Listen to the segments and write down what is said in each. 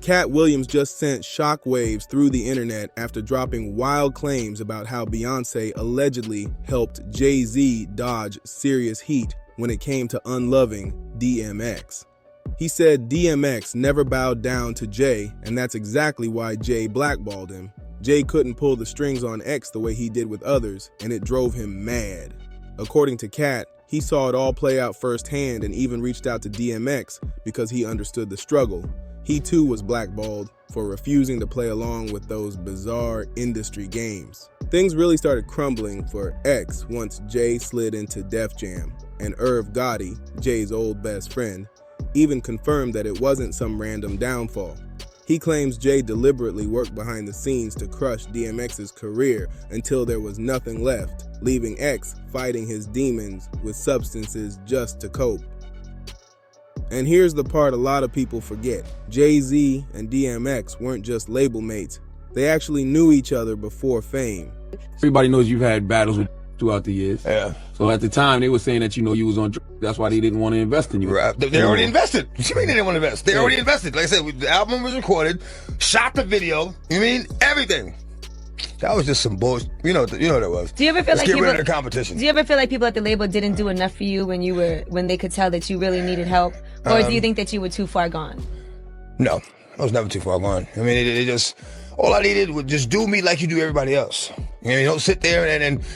Katt Williams just sent shockwaves through the internet after dropping wild claims about how Beyoncé allegedly helped Jay-Z dodge serious heat when it came to unloving DMX. He said DMX never bowed down to Jay, and that's exactly why Jay blackballed him. Jay couldn't pull the strings on X the way he did with others, and it drove him mad. According to Katt, he saw it all play out firsthand and even reached out to DMX because he understood the struggle. He too was blackballed for refusing to play along with those bizarre industry games. Things really started crumbling for X once Jay slid into Def Jam, and Irv Gotti, Jay's old best friend, even confirmed that it wasn't some random downfall. He claims Jay deliberately worked behind the scenes to crush DMX's career until there was nothing left, leaving X fighting his demons with substances just to cope. And here's the part a lot of people forget. Jay-Z and DMX weren't just label mates. They actually knew each other before fame. Everybody knows you've had battles with throughout the years. Yeah. So at the time, they were saying that, you was on, that's why they didn't want to invest in you. Right. They already invested. What you mean they didn't want to invest? They already invested. Like I said, the album was recorded, shot the video, everything. That was just some bullshit. You know what that was. Do you ever feel Let's get rid of the competition. Do you ever feel like people at the label didn't do enough for you when they could tell that you really needed help? Or do you think that you were too far gone? No, I was never too far gone. I mean, they just, all I needed was just do me like you do everybody else. You don't sit there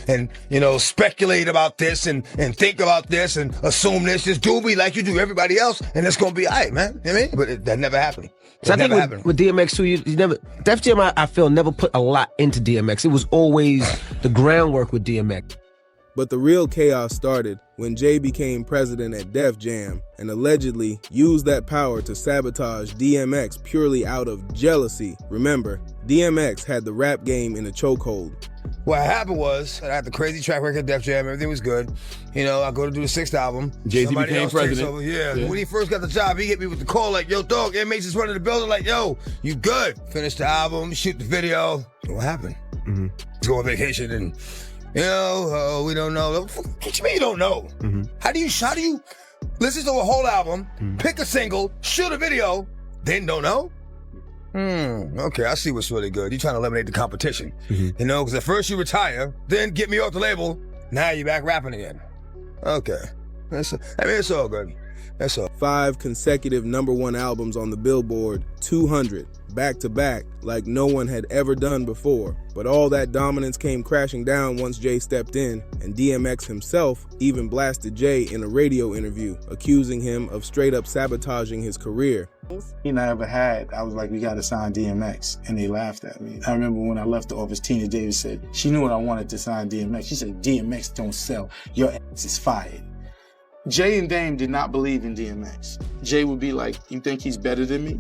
and speculate about this and think about this and assume this. Just do me like you do everybody else, and it's gonna be all right, man. You know what I mean? But that never happened. So I think with DMX too, you never, Def Jam, I feel, never put a lot into DMX. It was always the groundwork with DMX. But the real chaos started when Jay became president at Def Jam and allegedly used that power to sabotage DMX purely out of jealousy. Remember, DMX had the rap game in a chokehold. What happened was, I had the crazy track record at Def Jam, everything was good. I go to do the 6th album. Jay-Z became president. Yeah. When he first got the job, he hit me with the call like, yo, dog, MH is running the building, like, yo, you good. Finish the album, shoot the video. What happened? Go on vacation and, we don't know. What you mean you don't know? How do you listen to a whole album, pick a single, shoot a video, then don't know? Okay, I see what's really good. You're trying to eliminate the competition. Because at first you retire, then get me off the label, now you're back rapping again. Okay. It's all good. That's all. 5 consecutive #1 albums on the Billboard 200, back-to-back, like no one had ever done before. But all that dominance came crashing down once Jay stepped in, and DMX himself even blasted Jay in a radio interview, accusing him of straight-up sabotaging his career. I ever had, I was like, we gotta sign DMX, and they laughed at me. I remember when I left the office, Tina Davis said, she knew what I wanted to sign DMX. She said, DMX don't sell, your ass is fired. Jay and Dame did not believe in DMX. Jay would be like, you think he's better than me?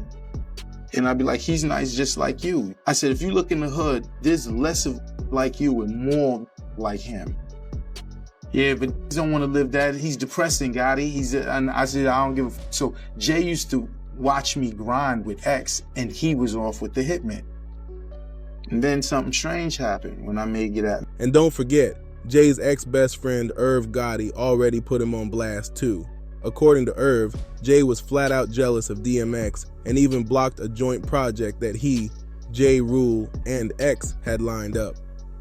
And I'd be like, he's nice just like you. I said, if you look in the hood, there's less of like you and more like him. Yeah, but he don't want to live that. He's depressing, Gotti. And I said, I don't give a f. So Jay used to watch me grind with X, and he was off with the Hitman. And then something strange happened when I made Get At Me. And don't forget, Jay's ex-best friend Irv Gotti already put him on blast too. According to Irv, Jay was flat out jealous of DMX and even blocked a joint project that he, J. Rule, and X had lined up.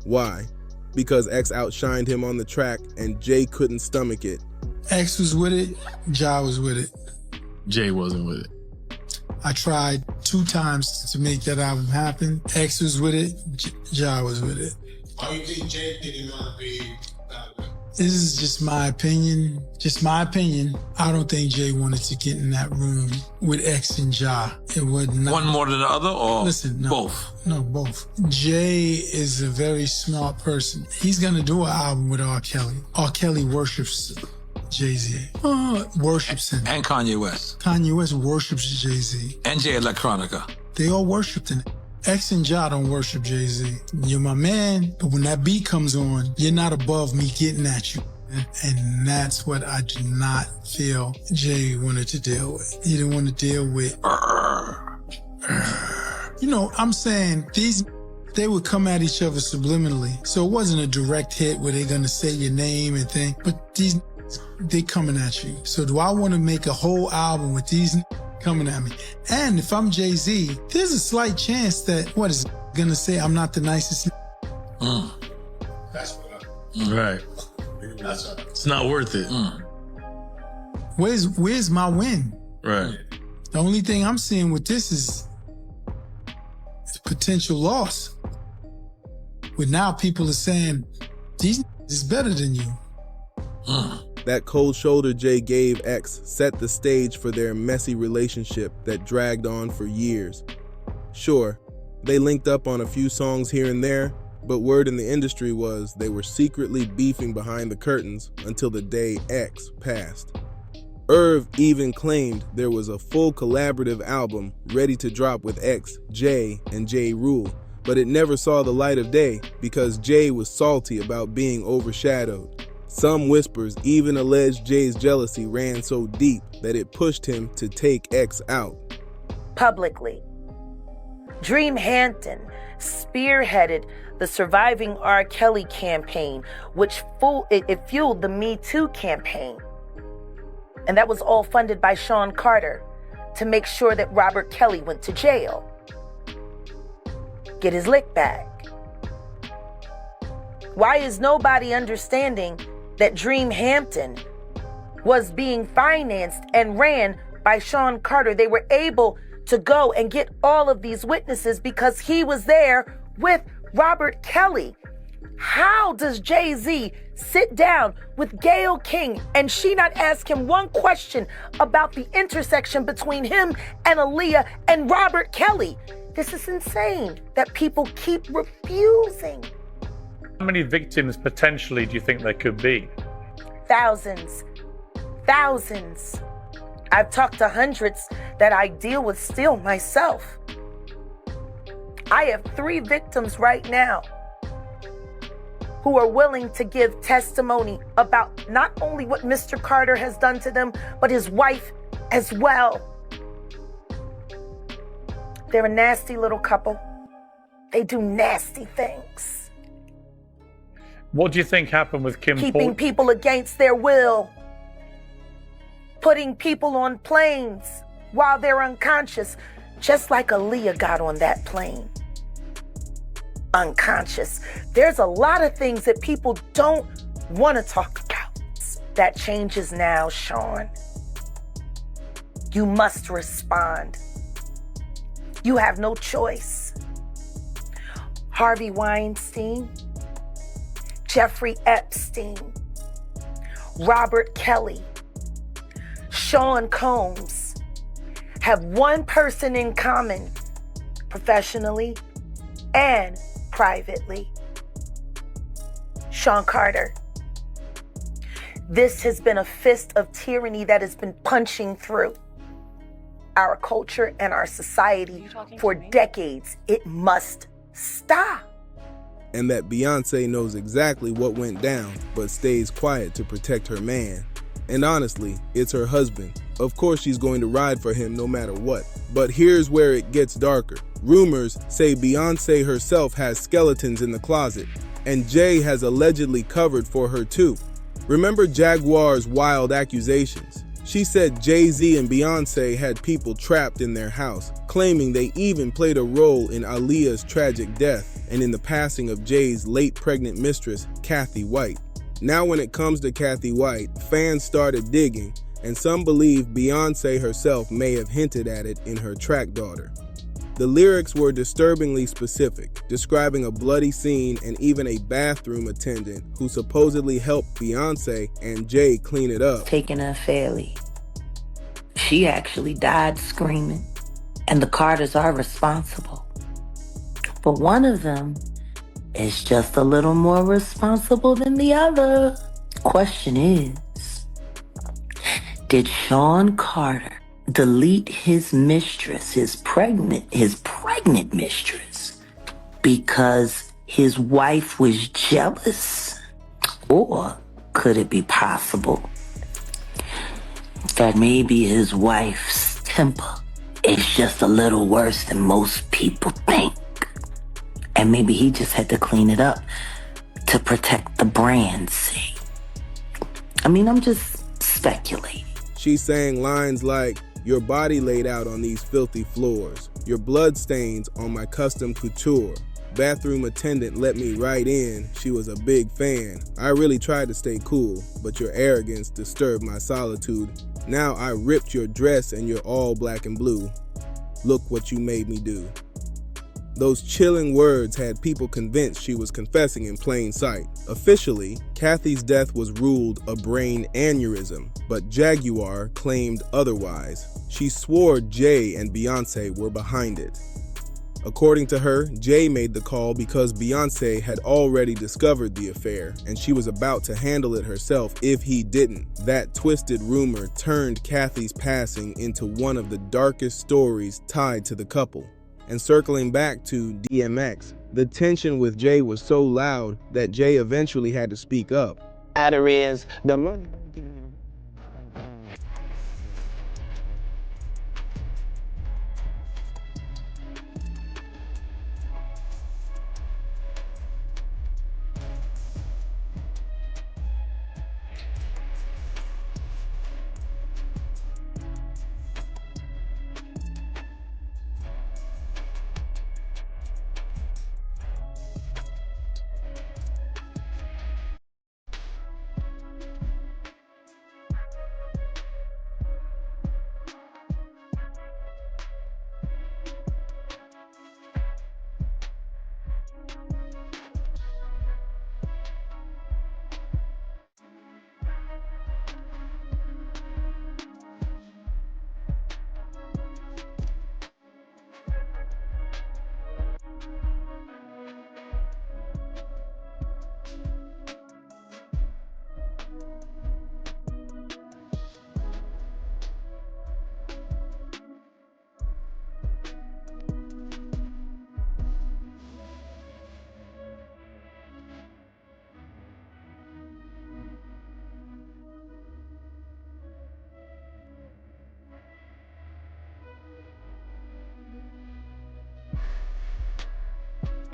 Why? Because X outshined him on the track and Jay couldn't stomach it. X was with it, Ja was with it. Jay wasn't with it. I tried 2 times to make that album happen. X was with it, Ja was with it. Why do you think Jay didn't want to be This is just my opinion. Just my opinion. I don't think Jay wanted to get in that room with X and Ja. It would not. one more than the other, or Listen, no, both? No, both. Jay is a very smart person. He's gonna do an album with R. Kelly. R. Kelly worships Jay-Z. Worships him. And Kanye West. Kanye West worships Jay-Z. And Jay Electronica. They all worshipped him. X and Ja don't worship Jay-Z. You're my man, but when that beat comes on, you're not above me getting at you. And that's what I do not feel Jay wanted to deal with. He didn't want to deal with, I'm saying they would come at each other subliminally. So it wasn't a direct hit where they're going to say your name and thing, but they coming at you. So do I want to make a whole album with these coming at me. And if I'm Jay-Z, there's a slight chance that, what is it gonna say? I'm not the nicest. That's what right. It's not worth it. Where's my win? Right. The only thing I'm seeing with this is potential loss. But now people are saying, these is better than you. That cold shoulder Jay gave X set the stage for their messy relationship that dragged on for years. Sure, they linked up on a few songs here and there, but word in the industry was they were secretly beefing behind the curtains until the day X passed. Irv even claimed there was a full collaborative album ready to drop with X, Jay, and J. Rule, but it never saw the light of day because Jay was salty about being overshadowed. Some whispers even alleged Jay's jealousy ran so deep that it pushed him to take X out. Publicly, Dream Hampton spearheaded the Surviving R. Kelly campaign, which fueled the Me Too campaign. And that was all funded by Sean Carter to make sure that Robert Kelly went to jail. Get his lick back. Why is nobody understanding that Dream Hampton was being financed and ran by Sean Carter? They were able to go and get all of these witnesses because he was there with Robert Kelly. How does Jay-Z sit down with Gayle King and she not ask him one question about the intersection between him and Aaliyah and Robert Kelly? This is insane that people keep refusing. How many victims potentially do you think there could be? Thousands. Thousands. I've talked to hundreds that I deal with still myself. I have 3 victims right now who are willing to give testimony about not only what Mr. Carter has done to them, but his wife as well. They're a nasty little couple. They do nasty things. What do you think happened with Kim Keeping people against their will. Putting people on planes while they're unconscious, just like Aaliyah got on that plane. Unconscious. There's a lot of things that people don't want to talk about. That changes now, Sean. You must respond. You have no choice. Harvey Weinstein, Jeffrey Epstein, Robert Kelly, Sean Combs have one person in common, professionally and privately. Sean Carter. This has been a fist of tyranny that has been punching through our culture and our society for decades. It must stop. And that Beyoncé knows exactly what went down, but stays quiet to protect her man. And honestly, it's her husband. Of course she's going to ride for him no matter what. But here's where it gets darker. Rumors say Beyoncé herself has skeletons in the closet, and Jay has allegedly covered for her too. Remember Jaguar's wild accusations? She said Jay-Z and Beyoncé had people trapped in their house, claiming they even played a role in Aaliyah's tragic death and in the passing of Jay's late pregnant mistress, Kathy White. Now when it comes to Kathy White, fans started digging, and some believe Beyoncé herself may have hinted at it in her track Daughter. The lyrics were disturbingly specific, describing a bloody scene and even a bathroom attendant who supposedly helped Beyoncé and Jay clean it up. Taken unfairly. She actually died screaming, and the Carters are responsible. But one of them is just a little more responsible than the other. Question is, did Sean Carter delete his mistress, his pregnant mistress, because his wife was jealous? Or could it be possible that maybe his wife's temper is just a little worse than most people think? And maybe he just had to clean it up to protect the brand's sake. I mean, I'm just speculating. She's saying lines like, Your body laid out on these filthy floors. Your blood stains on my custom couture. Bathroom attendant let me right in. She was a big fan. I really tried to stay cool, but your arrogance disturbed my solitude. Now I ripped your dress and you're all black and blue. Look what you made me do. Those chilling words had people convinced she was confessing in plain sight. Officially, Kathy's death was ruled a brain aneurysm, but Jaguar claimed otherwise. She swore Jay and Beyoncé were behind it. According to her, Jay made the call because Beyoncé had already discovered the affair, and she was about to handle it herself if he didn't. That twisted rumor turned Kathy's passing into one of the darkest stories tied to the couple. And circling back to DMX, the tension with Jay was so loud that Jay eventually had to speak up. Matter is the money.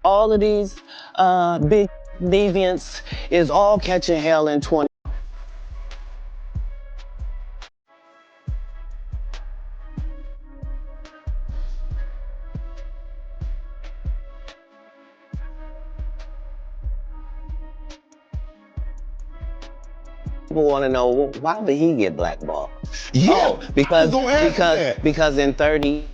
All of these big deviants is all catching hell in 20. People want to know, well, why did he get blackballed? Yeah, because in 30.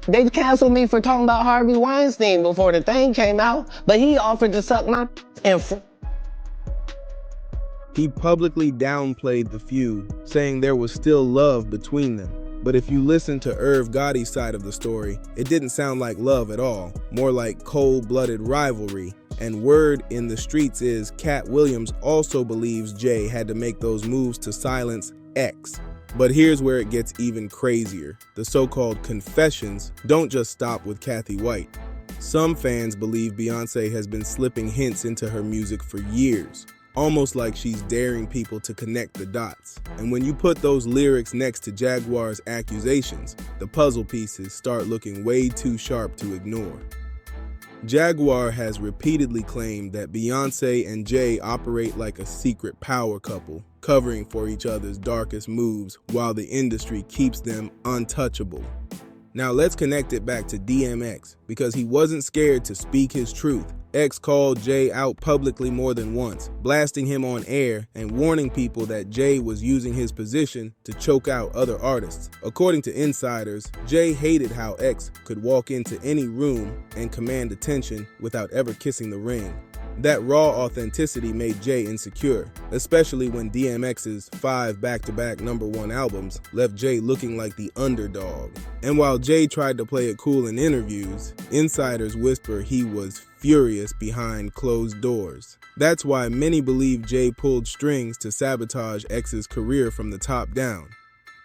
They canceled me for talking about Harvey Weinstein before the thing came out, but he offered to suck my in front. He publicly downplayed the feud, saying there was still love between them. But if you listen to Irv Gotti's side of the story, it didn't sound like love at all, more like cold-blooded rivalry. And word in the streets is Katt Williams also believes Jay had to make those moves to silence X. But here's where it gets even crazier. The so-called confessions don't just stop with Kathy White. Some fans believe Beyoncé has been slipping hints into her music for years, almost like she's daring people to connect the dots. And when you put those lyrics next to Jaguar's Accusations, the puzzle pieces start looking way too sharp to ignore. Jaguar has repeatedly claimed that Beyoncé and Jay operate like a secret power couple, covering for each other's darkest moves while the industry keeps them untouchable. Now let's connect it back to DMX, because he wasn't scared to speak his truth. X called Jay out publicly more than once, blasting him on air and warning people that Jay was using his position to choke out other artists. According to insiders, Jay hated how X could walk into any room and command attention without ever kissing the ring. That raw authenticity made Jay insecure, especially when DMX's 5 back-to-back #1 albums left Jay looking like the underdog. And while Jay tried to play it cool in interviews, insiders whisper he was furious behind closed doors. That's why many believe Jay pulled strings to sabotage X's career from the top down.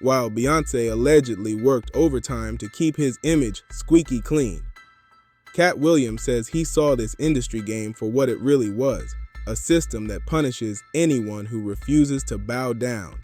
while Beyoncé allegedly worked overtime to keep his image squeaky clean. Katt Williams says he saw this industry game for what it really was, a system that punishes anyone who refuses to bow down.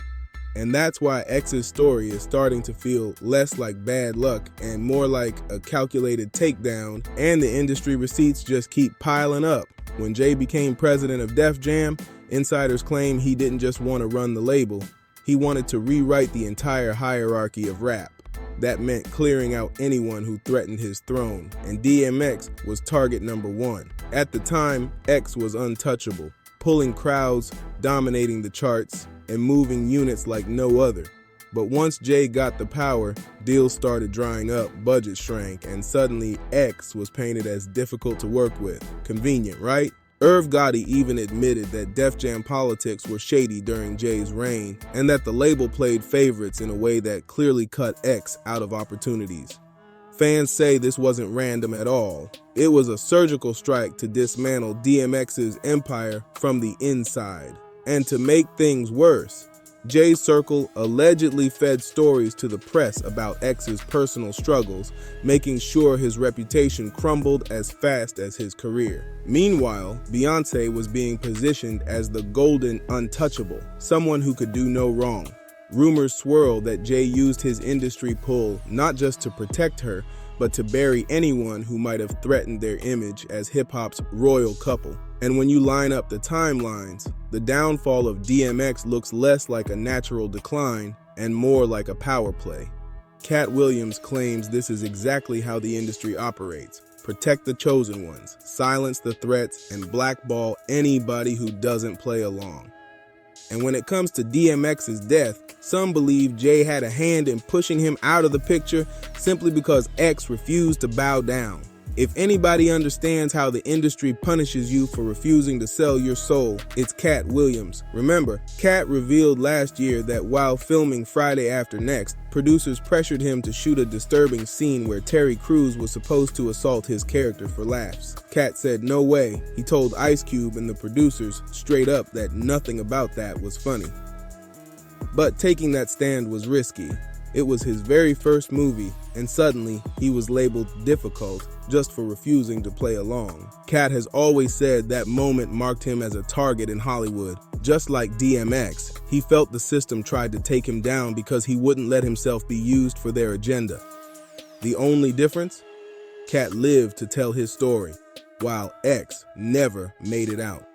And that's why X's story is starting to feel less like bad luck and more like a calculated takedown, and the industry receipts just keep piling up. When Jay became president of Def Jam, insiders claim he didn't just want to run the label, he wanted to rewrite the entire hierarchy of rap. That meant clearing out anyone who threatened his throne, and DMX was target number one. At the time, X was untouchable, pulling crowds, dominating the charts, and moving units like no other. But once Jay got the power, deals started drying up, budget shrank, and suddenly X was painted as difficult to work with. Convenient, right? Irv Gotti even admitted that Def Jam politics were shady during Jay's reign, and that the label played favorites in a way that clearly cut X out of opportunities. Fans say this wasn't random at all. It was a surgical strike to dismantle DMX's empire from the inside. And to make things worse, Jay's circle allegedly fed stories to the press about X's personal struggles, making sure his reputation crumbled as fast as his career. Meanwhile, Beyoncé was being positioned as the golden untouchable, someone who could do no wrong. Rumors swirl that Jay used his industry pull not just to protect her, but to bury anyone who might have threatened their image as hip-hop's royal couple. And when you line up the timelines, the downfall of DMX looks less like a natural decline and more like a power play. Katt Williams claims this is exactly how the industry operates. Protect the chosen ones, silence the threats, and blackball anybody who doesn't play along. And when it comes to DMX's death, some believe Jay had a hand in pushing him out of the picture simply because X refused to bow down. If anybody understands how the industry punishes you for refusing to sell your soul, it's Katt Williams. Remember, Katt revealed last year that while filming Friday After Next, producers pressured him to shoot a disturbing scene where Terry Crews was supposed to assault his character for laughs. Katt said no way. He told Ice Cube and the producers straight up that nothing about that was funny. But taking that stand was risky. It was his very first movie, and suddenly he was labeled difficult just for refusing to play along. Katt has always said that moment marked him as a target in Hollywood. Just like DMX, he felt the system tried to take him down because he wouldn't let himself be used for their agenda. The only difference? Katt lived to tell his story, while X never made it out.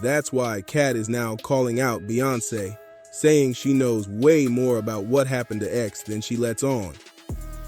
That's why Katt is now calling out Beyoncé, saying she knows way more about what happened to X than she lets on.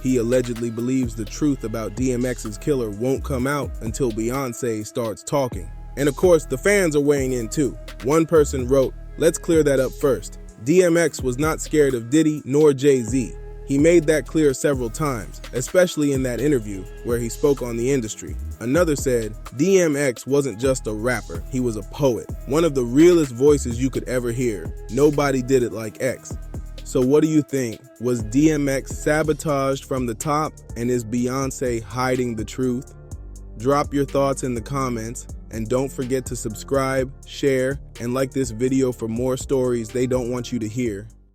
He allegedly believes the truth about DMX's killer won't come out until Beyoncé starts talking. And of course, the fans are weighing in too. One person wrote, "Let's clear that up first. DMX was not scared of Diddy nor Jay-Z. He made that clear several times, especially in that interview where he spoke on the industry." Another said, "DMX wasn't just a rapper, he was a poet. One of the realest voices you could ever hear. Nobody did it like X." So what do you think? Was DMX sabotaged from the top, and is Beyoncé hiding the truth? Drop your thoughts in the comments, and don't forget to subscribe, share, and like this video for more stories they don't want you to hear.